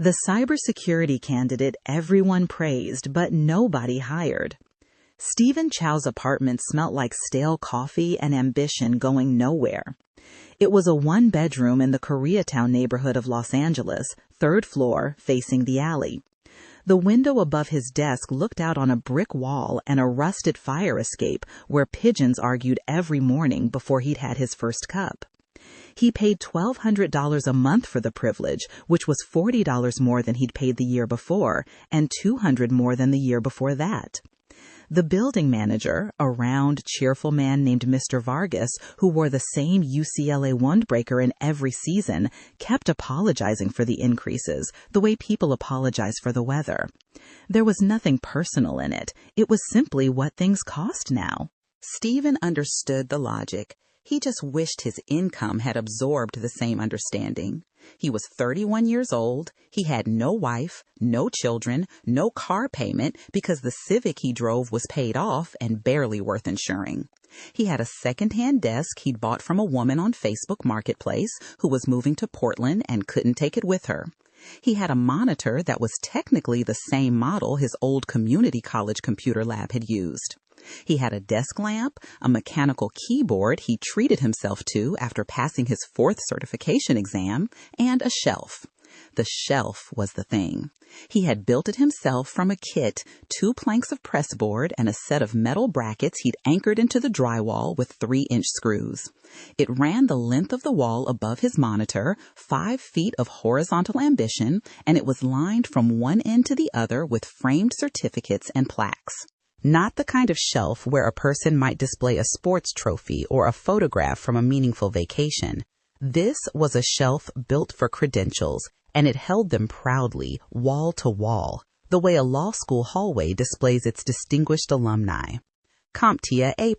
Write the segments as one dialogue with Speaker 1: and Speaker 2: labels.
Speaker 1: The cybersecurity candidate everyone praised but nobody hired. Steven Chow's apartment smelt like stale coffee and ambition going nowhere. It was a one-bedroom in the Koreatown neighborhood of Los Angeles, third floor, facing the alley. The window above his desk looked out on a brick wall and a rusted fire escape where pigeons argued every morning before he'd had his first cup. He paid $1,200 a month for the privilege, which was $40 more than he'd paid the year before and $200 more than the year before that. The building manager, a round, cheerful man named Mr. Vargas, who wore the same UCLA windbreaker in every season, kept apologizing for the increases, the way people apologize for the weather. There was nothing personal in it. It was simply what things cost now. Steven understood the logic. He just wished his income had absorbed the same understanding. He was 31 years old. He had no wife, no children, no car payment because the Civic he drove was paid off and barely worth insuring. He had a second-hand desk he'd bought from a woman on Facebook Marketplace who was moving to Portland and couldn't take it with her. He had a monitor that was technically the same model his old community college computer lab had used. He had a desk lamp, a mechanical keyboard he treated himself to after passing his 4th certification exam, and a shelf. The shelf was the thing. He had built it himself from a kit, 2 planks of pressboard, and a set of metal brackets he'd anchored into the drywall with 3-inch screws. It ran the length of the wall above his monitor, 5 feet of horizontal ambition, and it was lined from one end to the other with framed certificates and plaques. Not the kind of shelf where a person might display a sports trophy or a photograph from a meaningful vacation. This was a shelf built for credentials, and it held them proudly, wall to wall, the way a law school hallway displays its distinguished alumni. CompTIA A+,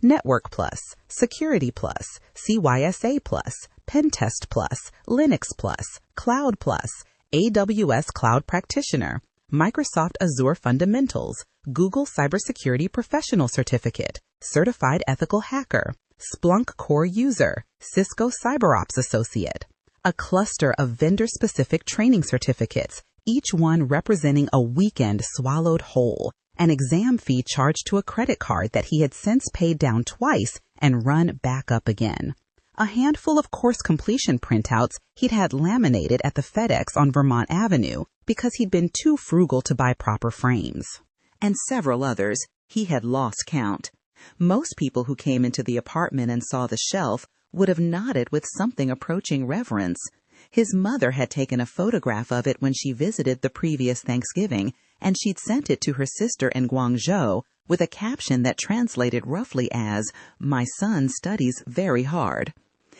Speaker 1: Network Plus, Security Plus, CYSA Plus, Pentest Plus, Linux Plus, Cloud Plus, AWS Cloud Practitioner, Microsoft Azure Fundamentals, Google Cybersecurity Professional Certificate, Certified Ethical Hacker, Splunk Core User, Cisco CyberOps Associate. A cluster of vendor-specific training certificates, each one representing a weekend swallowed whole, an exam fee charged to a credit card that he had since paid down twice and run back up again. A handful of course completion printouts he'd had laminated at the FedEx on Vermont Avenue because he'd been too frugal to buy proper frames. And several others, he had lost count. Most people who came into the apartment and saw the shelf would have nodded with something approaching reverence. His mother had taken a photograph of it when she visited the previous Thanksgiving, and she'd sent it to her sister in Guangzhou with a caption that translated roughly as, "My son studies very hard."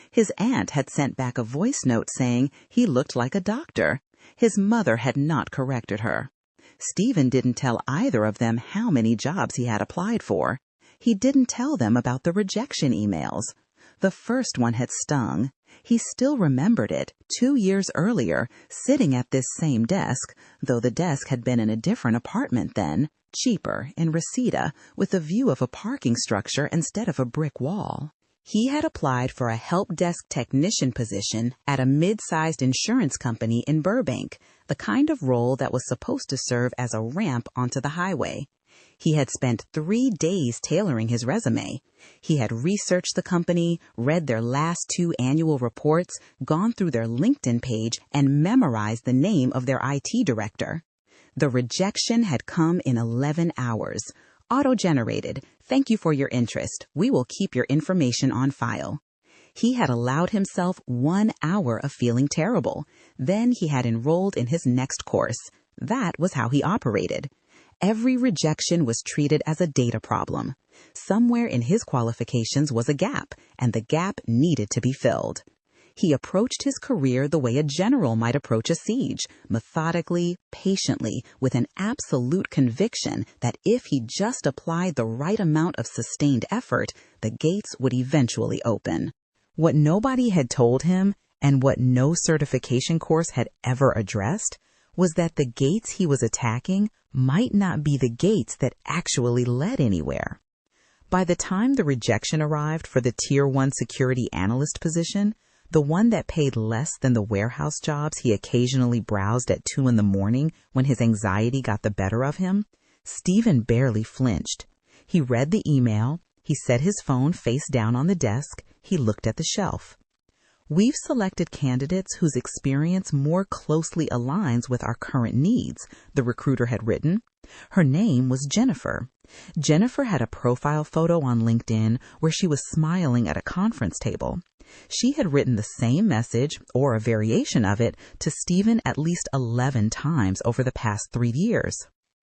Speaker 1: His aunt had sent back a voice note saying he looked like a doctor. His mother had not corrected her. Steven didn't tell either of them how many jobs he had applied for. He didn't tell them about the rejection emails. The first one had stung. He still remembered it, 2 years earlier, sitting at this same desk, though the desk had been in a different apartment then, cheaper, in Reseda, with a view of a parking structure instead of a brick wall. He had applied for a help desk technician position at a mid-sized insurance company in Burbank, the kind of role that was supposed to serve as a ramp onto the highway. He had spent 3 days tailoring his resume. He had researched the company, read their last 2 annual reports, gone through their LinkedIn page, and memorized the name of their IT director. The rejection had come in 11 hours. Auto-generated. Thank you for your interest. We will keep your information on file. He had allowed himself 1 hour of feeling terrible. Then he had enrolled in his next course. That was how he operated. Every rejection was treated as a data problem. Somewhere in his qualifications was a gap, and the gap needed to be filled. He approached his career the way a general might approach a siege, methodically, patiently, with an absolute conviction that if he just applied the right amount of sustained effort, the gates would eventually open. What nobody had told him, and what no certification course had ever addressed, was that the gates he was attacking might not be the gates that actually led anywhere. By the time the rejection arrived for the Tier 1 security analyst position, The one that paid less than the warehouse jobs he occasionally browsed at 2 in the morning when his anxiety got the better of him? Steven barely flinched. He read the email. He set his phone face down on the desk. He looked at the shelf. We've selected candidates whose experience more closely aligns with our current needs, the recruiter had written. Her name was Jennifer. Jennifer had a profile photo on LinkedIn where she was smiling at a conference table. She had written the same message, or a variation of it, to Steven at least 11 times over the past 3 years.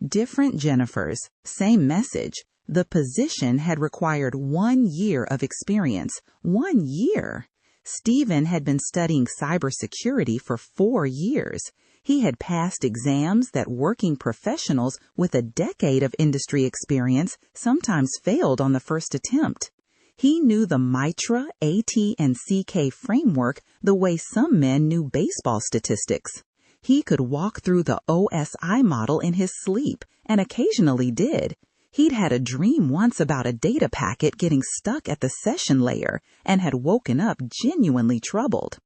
Speaker 1: Different Jennifers, same message. The position had required 1 year of experience. 1 year! Steven had been studying cybersecurity for 4 years. He had passed exams that working professionals with a decade of industry experience sometimes failed on the first attempt. He knew the MITRE, AT, and CK framework the way some men knew baseball statistics. He could walk through the OSI model in his sleep, and occasionally did. He'd had a dream once about a data packet getting stuck at the session layer and had woken up genuinely troubled.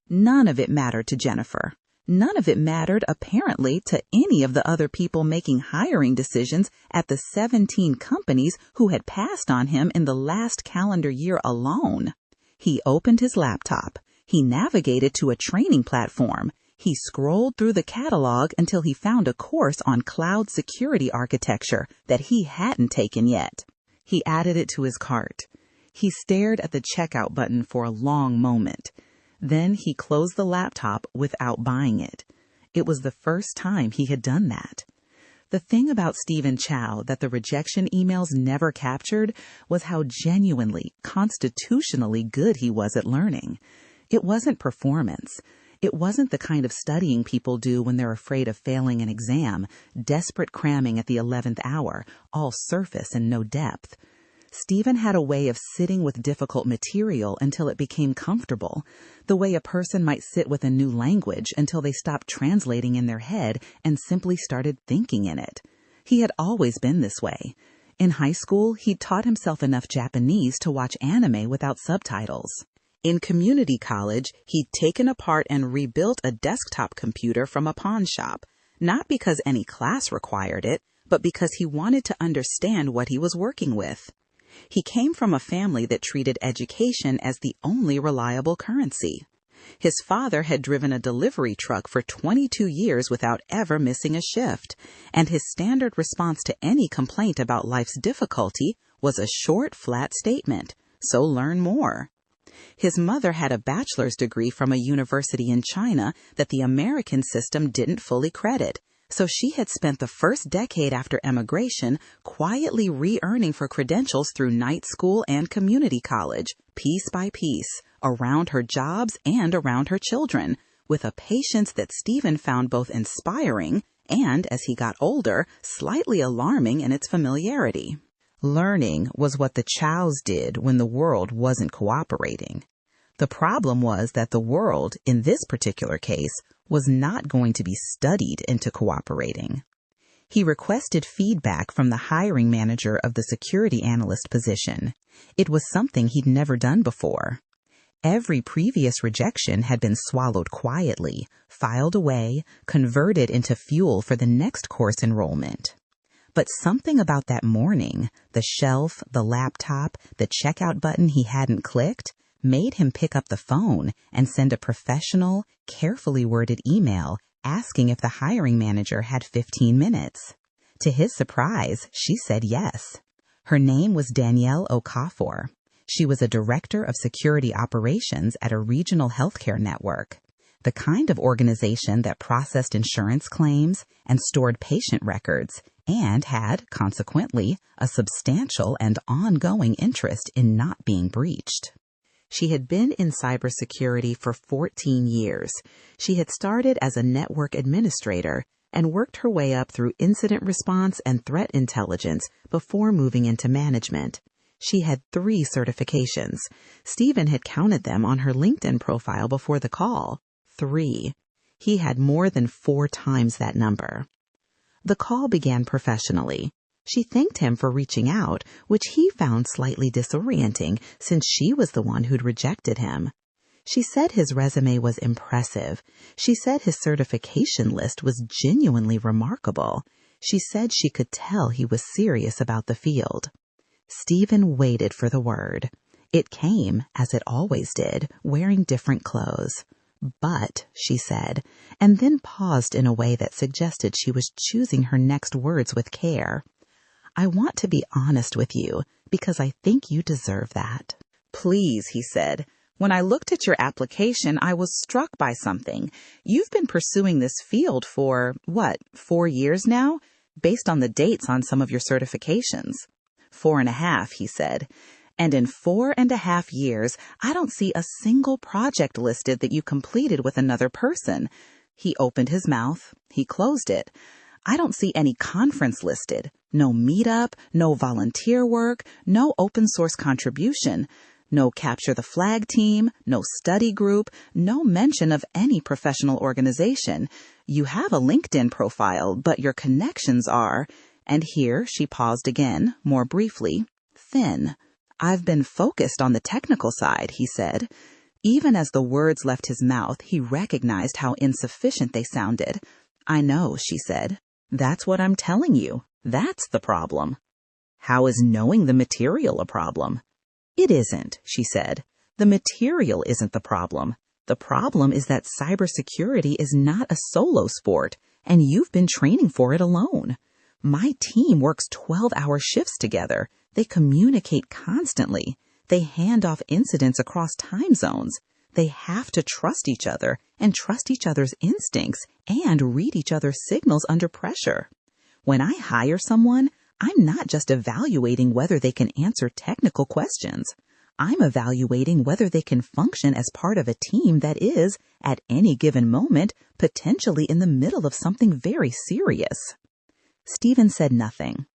Speaker 1: None of it mattered to Jennifer. None of it mattered, apparently, to any of the other people making hiring decisions at the 17 companies who had passed on him in the last calendar year alone. He opened his laptop. He navigated to a training platform. He scrolled through the catalog until he found a course on cloud security architecture that he hadn't taken yet. He added it to his cart. He stared at the checkout button for a long moment. Then he closed the laptop without buying it. It was the first time he had done that. The thing about Steven Chow that the rejection emails never captured was how genuinely, constitutionally good he was at learning. It wasn't performance. It wasn't the kind of studying people do when they're afraid of failing an exam, desperate cramming at the 11th hour, all surface and no depth. Steven had a way of sitting with difficult material until it became comfortable, the way a person might sit with a new language until they stopped translating in their head and simply started thinking in it. He had always been this way. In high school, he'd taught himself enough Japanese to watch anime without subtitles. In community college, he'd taken apart and rebuilt a desktop computer from a pawn shop, not because any class required it, but because he wanted to understand what he was working with. He came from a family that treated education as the only reliable currency. His father had driven a delivery truck for 22 years without ever missing a shift, and his standard response to any complaint about life's difficulty was a short, flat statement, "So learn more." His mother had a bachelor's degree from a university in China that the American system didn't fully credit, so she had spent the first decade after emigration quietly re-earning for credentials through night school and community college, piece by piece, around her jobs and around her children, with a patience that Steven found both inspiring and, as he got older, slightly alarming in its familiarity. Learning was what the Chows did when the world wasn't cooperating. The problem was that the world, in this particular case, was not going to be studied into cooperating. He requested feedback from the hiring manager of the security analyst position. It was something he'd never done before. Every previous rejection had been swallowed quietly, filed away, converted into fuel for the next course enrollment. But something about that morning, the shelf, the laptop, the checkout button he hadn't clicked, made him pick up the phone and send a professional, carefully worded email asking if the hiring manager had 15 minutes. To his surprise, she said yes. Her name was Danielle Okafor. She was a director of security operations at a regional healthcare network, the kind of organization that processed insurance claims and stored patient records and had, consequently, a substantial and ongoing interest in not being breached. She had been in cybersecurity for 14 years. She had started as a network administrator and worked her way up through incident response and threat intelligence before moving into management. She had 3 certifications. Steven had counted them on her LinkedIn profile before the call. 3. He had more than 4 times that number. The call began professionally. She thanked him for reaching out, which he found slightly disorienting since she was the one who'd rejected him. She said his resume was impressive. She said his certification list was genuinely remarkable. She said she could tell he was serious about the field. Steven waited for the word. It came, as it always did, wearing different clothes. "But," she said, and then paused in a way that suggested she was choosing her next words with care. "I want to be honest with you, because I think you deserve that." "Please," he said. "When I looked at your application, I was struck by something. You've been pursuing this field for, 4 years now, based on the dates on some of your certifications." 4.5, he said. "And in 4.5 years, I don't see a single project listed that you completed with another person." He opened his mouth. He closed it. "I don't see any conference listed. No meetup, no volunteer work, no open source contribution. No capture the flag team, no study group, no mention of any professional organization. You have a LinkedIn profile, but your connections are," and here she paused again, more briefly, "thin." "I've been focused on the technical side," he said. Even as the words left his mouth, he recognized how insufficient they sounded. "I know," she said. "That's what I'm telling you. That's the problem." "How is knowing the material a problem?" "It isn't," she said. "The material isn't the problem. The problem is that cybersecurity is not a solo sport, and you've been training for it alone. My team works 12-hour shifts together. They communicate constantly. They hand off incidents across time zones. They have to trust each other and trust each other's instincts and read each other's signals under pressure. When I hire someone, I'm not just evaluating whether they can answer technical questions. I'm evaluating whether they can function as part of a team that is, at any given moment, potentially in the middle of something very serious." Steven said nothing.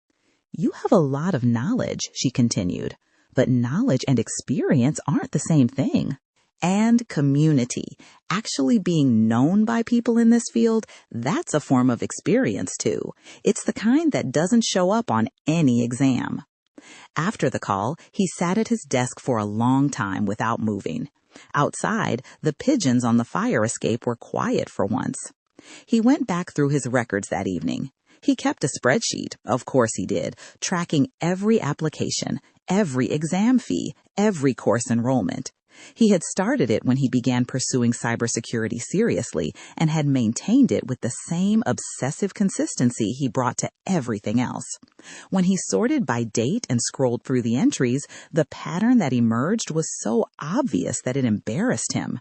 Speaker 1: "You have a lot of knowledge," she continued, "but knowledge and experience aren't the same thing. And community, actually being known by people in this field, that's a form of experience too. It's the kind that doesn't show up on any exam." After the call, he sat at his desk for a long time without moving. Outside, the pigeons on the fire escape were quiet for once. He went back through his records that evening. He kept a spreadsheet, of course he did, tracking every application, every exam fee, every course enrollment. He had started it when he began pursuing cybersecurity seriously and had maintained it with the same obsessive consistency he brought to everything else. When he sorted by date and scrolled through the entries, the pattern that emerged was so obvious that it embarrassed him.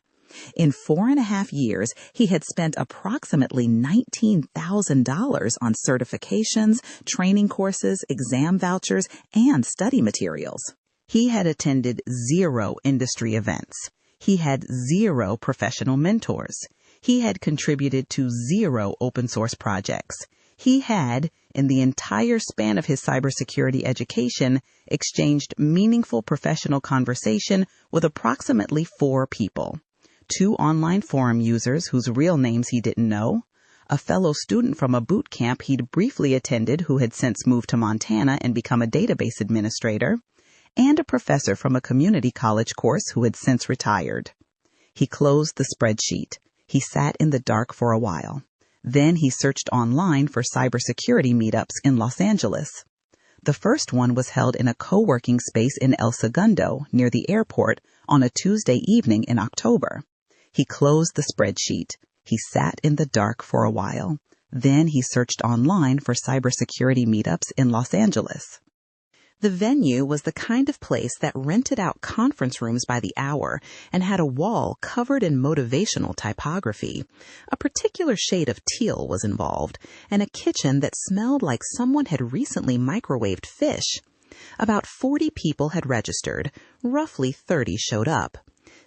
Speaker 1: In 4.5 years, he had spent approximately $19,000 on certifications, training courses, exam vouchers, and study materials. He had attended 0 industry events. He had 0 professional mentors. He had contributed to 0 open source projects. He had, in the entire span of his cybersecurity education, exchanged meaningful professional conversation with approximately 4 people. 2 online forum users whose real names he didn't know, a fellow student from a boot camp he'd briefly attended who had since moved to Montana and become a database administrator, and a professor from a community college course who had since retired. He closed the spreadsheet. He sat in the dark for a while. Then he searched online for cybersecurity meetups in Los Angeles. The first one was held in a co-working space in El Segundo, near the airport, on a Tuesday evening in October. He closed the spreadsheet. He sat in the dark for a while. Then he searched online for cybersecurity meetups in Los Angeles. The venue was the kind of place that rented out conference rooms by the hour and had a wall covered in motivational typography. A particular shade of teal was involved, and a kitchen that smelled like someone had recently microwaved fish. About 40 people had registered. Roughly 30 showed up.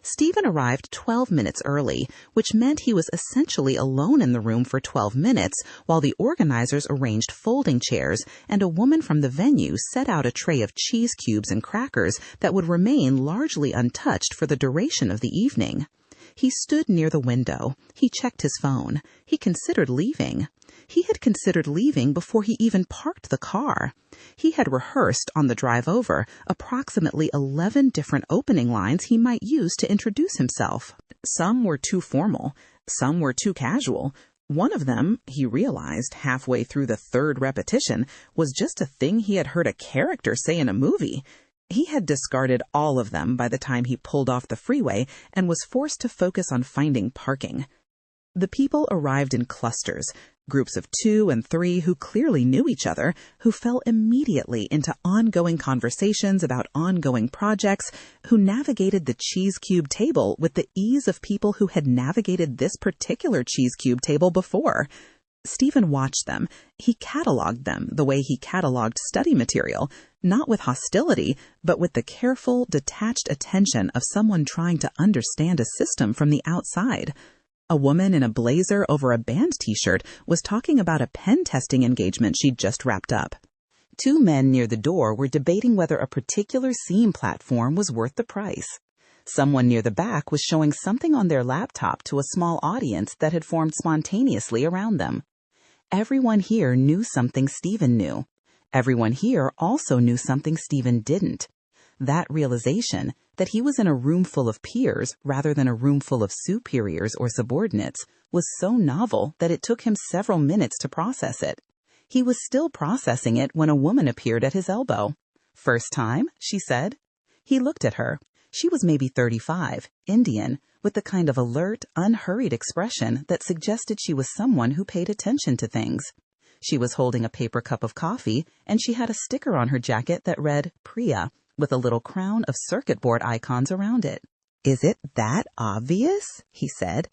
Speaker 1: Steven arrived 12 minutes early, which meant he was essentially alone in the room for 12 minutes while the organizers arranged folding chairs and a woman from the venue set out a tray of cheese cubes and crackers that would remain largely untouched for the duration of the evening. He stood near the window. He checked his phone. He considered leaving. He had considered leaving before he even parked the car. He had rehearsed on the drive over approximately 11 different opening lines he might use to introduce himself. Some were too formal. Some were too casual. One of them, he realized halfway through the third repetition, was just a thing he had heard a character say in a movie. He had discarded all of them by the time he pulled off the freeway and was forced to focus on finding parking. The people arrived in clusters, groups of 2 and 3 who clearly knew each other, who fell immediately into ongoing conversations about ongoing projects, who navigated the cheese cube table with the ease of people who had navigated this particular cheese cube table before. Stephen watched them. He cataloged them the way he cataloged study material, not with hostility, but with the careful, detached attention of someone trying to understand a system from the outside. A woman in a blazer over a band t-shirt was talking about a pen testing engagement she'd just wrapped up. 2 men near the door were debating whether a particular seam platform was worth the price. Someone near the back was showing something on their laptop to a small audience that had formed spontaneously around them. Everyone here knew something Stephen knew. Everyone here also knew something Stephen didn't. That realization, that he was in a room full of peers rather than a room full of superiors or subordinates, was so novel that it took him several minutes to process it. He was still processing it when a woman appeared at his elbow. "First time?" she said. He looked at her. She was maybe 35, Indian, with the kind of alert, unhurried expression that suggested she was someone who paid attention to things. She was holding a paper cup of coffee, and she had a sticker on her jacket that read Priya, with a little crown of circuit board icons around it. "Is it that obvious?" he said.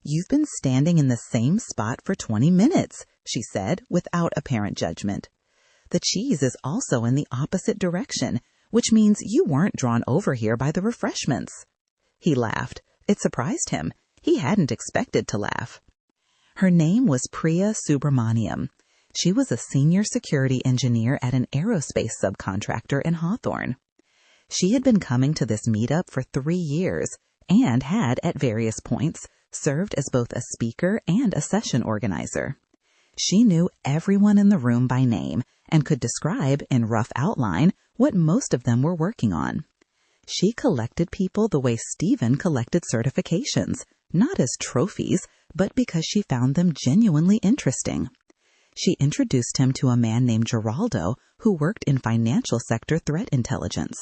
Speaker 1: "You've been standing in the same spot for 20 minutes, she said, without apparent judgment. "The cheese is also in the opposite direction, which means you weren't drawn over here by the refreshments." He laughed. It surprised him. He hadn't expected to laugh. Her name was Priya Subramaniam. She was a senior security engineer at an aerospace subcontractor in Hawthorne. She had been coming to this meetup for 3 years and had, at various points, served as both a speaker and a session organizer. She knew everyone in the room by name and could describe, in rough outline, what most of them were working on. She collected people the way Stephen collected certifications, not as trophies, but because she found them genuinely interesting. She introduced him to a man named Geraldo, who worked in financial sector threat intelligence.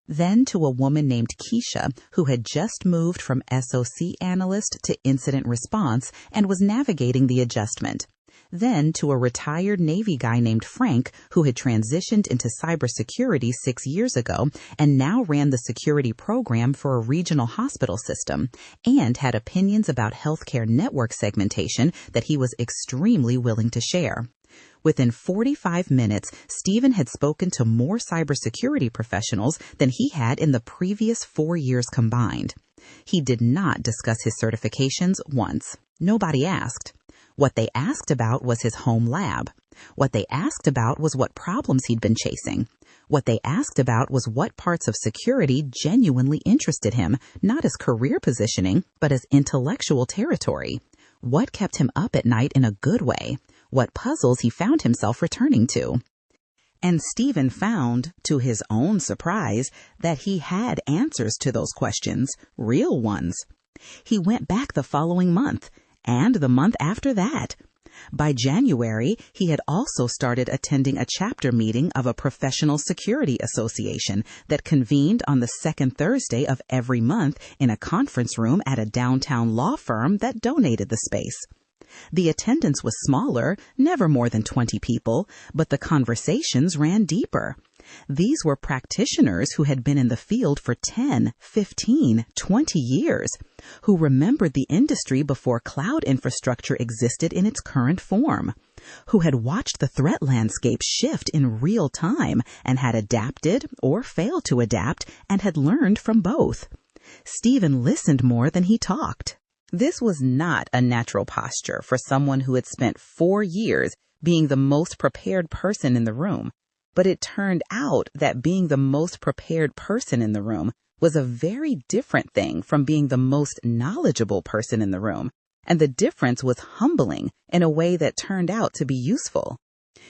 Speaker 1: Then to a woman named Keisha, who had just moved from SOC analyst to incident response and was navigating the adjustment. Then to a retired Navy guy named Frank, who had transitioned into cybersecurity 6 years ago and now ran the security program for a regional hospital system and had opinions about healthcare network segmentation that he was extremely willing to share. Within 45 minutes, Stephen had spoken to more cybersecurity professionals than he had in the previous 4 years combined. He did not discuss his certifications once. Nobody asked. What they asked about was his home lab. What they asked about was what problems he'd been chasing. What they asked about was what parts of security genuinely interested him, not as career positioning, but as intellectual territory. What kept him up at night in a good way? What puzzles he found himself returning to? And Stephen found, to his own surprise, that he had answers to those questions, real ones. He went back the following month, and the month after that. By January, he had also started attending a chapter meeting of a professional security association that convened on the second Thursday of every month in a conference room at a downtown law firm that donated the space. The attendance was smaller, never more than 20 people, but the conversations ran deeper. These were practitioners who had been in the field for 10, 15, 20 years, who remembered the industry before cloud infrastructure existed in its current form, who had watched the threat landscape shift in real time and had adapted or failed to adapt and had learned from both. Stephen listened more than he talked. This was not a natural posture for someone who had spent 4 years being the most prepared person in the room. But it turned out that being the most prepared person in the room was a very different thing from being the most knowledgeable person in the room, and the difference was humbling in a way that turned out to be useful.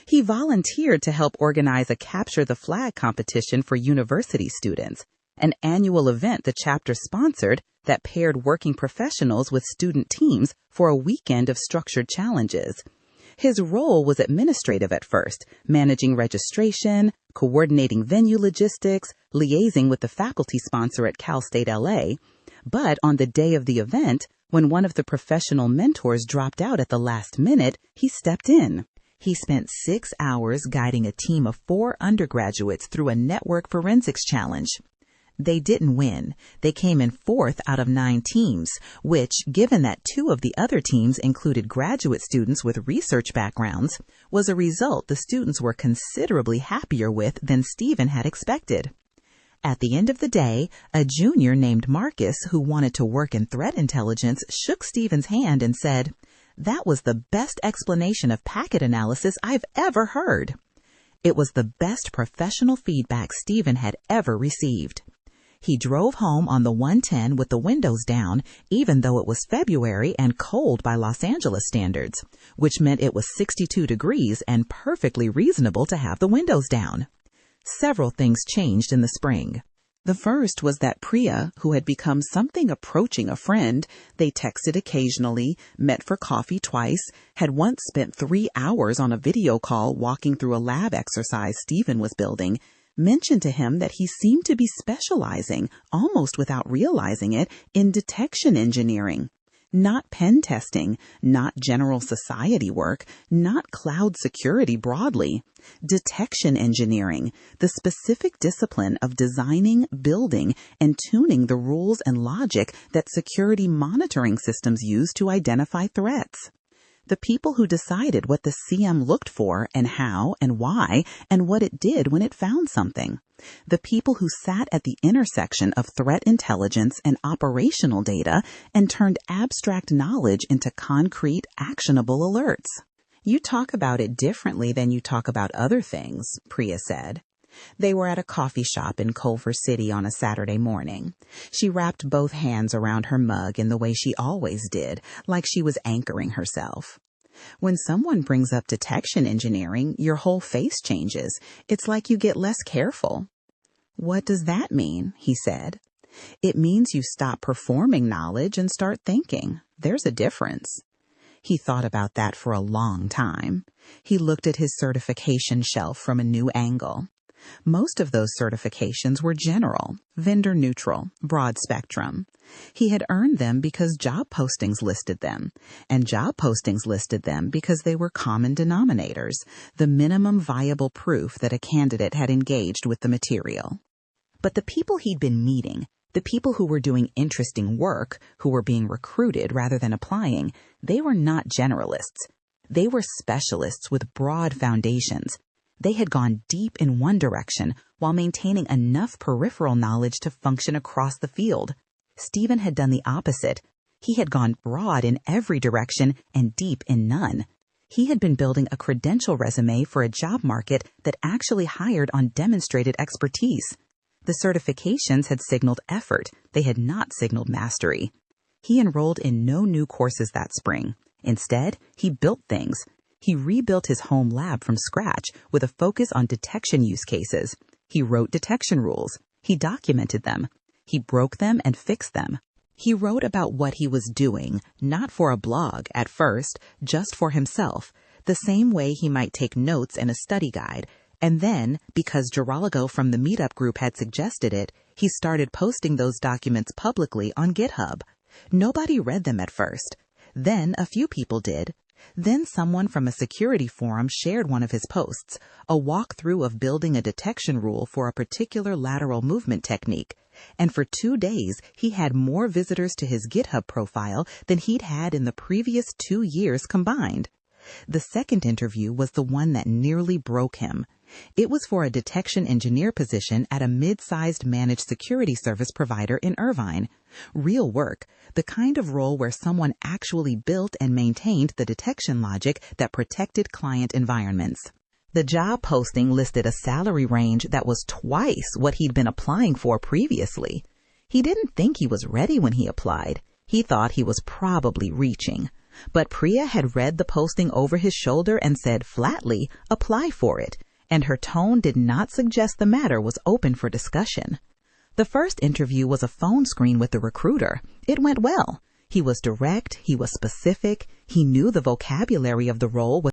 Speaker 1: He volunteered to help organize a Capture the Flag competition for university students, an annual event the chapter sponsored that paired working professionals with student teams for a weekend of structured challenges. His role was administrative at first, managing registration, coordinating venue logistics, liaising with the faculty sponsor at Cal State LA. But on the day of the event, when one of the professional mentors dropped out at the last minute, he stepped in. He spent 6 hours guiding a team of 4 undergraduates through a network forensics challenge. They didn't win. They came in 4th out of 9 teams, which, given that 2 of the other teams included graduate students with research backgrounds, was a result the students were considerably happier with than Steven had expected. At the end of the day, a junior named Marcus, who wanted to work in threat intelligence, shook Steven's hand and said, "That was the best explanation of packet analysis I've ever heard." It was the best professional feedback Steven had ever received. He drove home on the 110 with the windows down, even though it was February and cold by Los Angeles standards, which meant it was 62 degrees and perfectly reasonable to have the windows down. Several things changed in the spring. The first was that Priya, who had become something approaching a friend, they texted occasionally, met for coffee twice, had once spent 3 hours on a video call walking through a lab exercise Steven was building, mentioned to him that he seemed to be specializing, almost without realizing it, in detection engineering. Not pen testing, not general society work, not cloud security broadly. Detection engineering, the specific discipline of designing, building, and tuning the rules and logic that security monitoring systems use to identify threats. The people who decided what the CM looked for and how and why and what it did when it found something. The people who sat at the intersection of threat intelligence and operational data and turned abstract knowledge into concrete, actionable alerts. "You talk about it differently than you talk about other things," Priya said. They were at a coffee shop in Culver City on a Saturday morning. She wrapped both hands around her mug in the way she always did, like she was anchoring herself. "When someone brings up detection engineering, your whole face changes. It's like you get less careful." "What does that mean?" he said. "It means you stop performing knowledge and start thinking. There's a difference." He thought about that for a long time. He looked at his certification shelf from a new angle. Most of those certifications were general, vendor-neutral, broad spectrum. He had earned them because job postings listed them, and job postings listed them because they were common denominators, the minimum viable proof that a candidate had engaged with the material. But the people he'd been meeting, the people who were doing interesting work, who were being recruited rather than applying, they were not generalists. They were specialists with broad foundations. They had gone deep in one direction while maintaining enough peripheral knowledge to function across the field. Steven had done the opposite. He had gone broad in every direction and deep in none. He had been building a credential resume for a job market that actually hired on demonstrated expertise. The certifications had signaled effort. They had not signaled mastery. He enrolled in no new courses that spring. Instead, he built things. He rebuilt his home lab from scratch with a focus on detection use cases. He wrote detection rules. He documented them. He broke them and fixed them. He wrote about what he was doing, not for a blog at first, just for himself, the same way he might take notes in a study guide. And then, because Geralago from the meetup group had suggested it, he started posting those documents publicly on GitHub. Nobody read them at first. Then a few people did. Then someone from a security forum shared one of his posts, a walkthrough of building a detection rule for a particular lateral movement technique. And for 2 days, he had more visitors to his GitHub profile than he'd had in the previous 2 years combined. The second interview was the one that nearly broke him. It was for a detection engineer position at a mid-sized managed security service provider in Irvine. Real work, the kind of role where someone actually built and maintained the detection logic that protected client environments. The job posting listed a salary range that was twice what he'd been applying for previously. He didn't think he was ready when he applied. He thought he was probably reaching. But Priya had read the posting over his shoulder and said flatly, apply for it, and her tone did not suggest the matter was open for discussion. The first interview was a phone screen with the recruiter. It went well. He was direct, he was specific, he knew the vocabulary of the role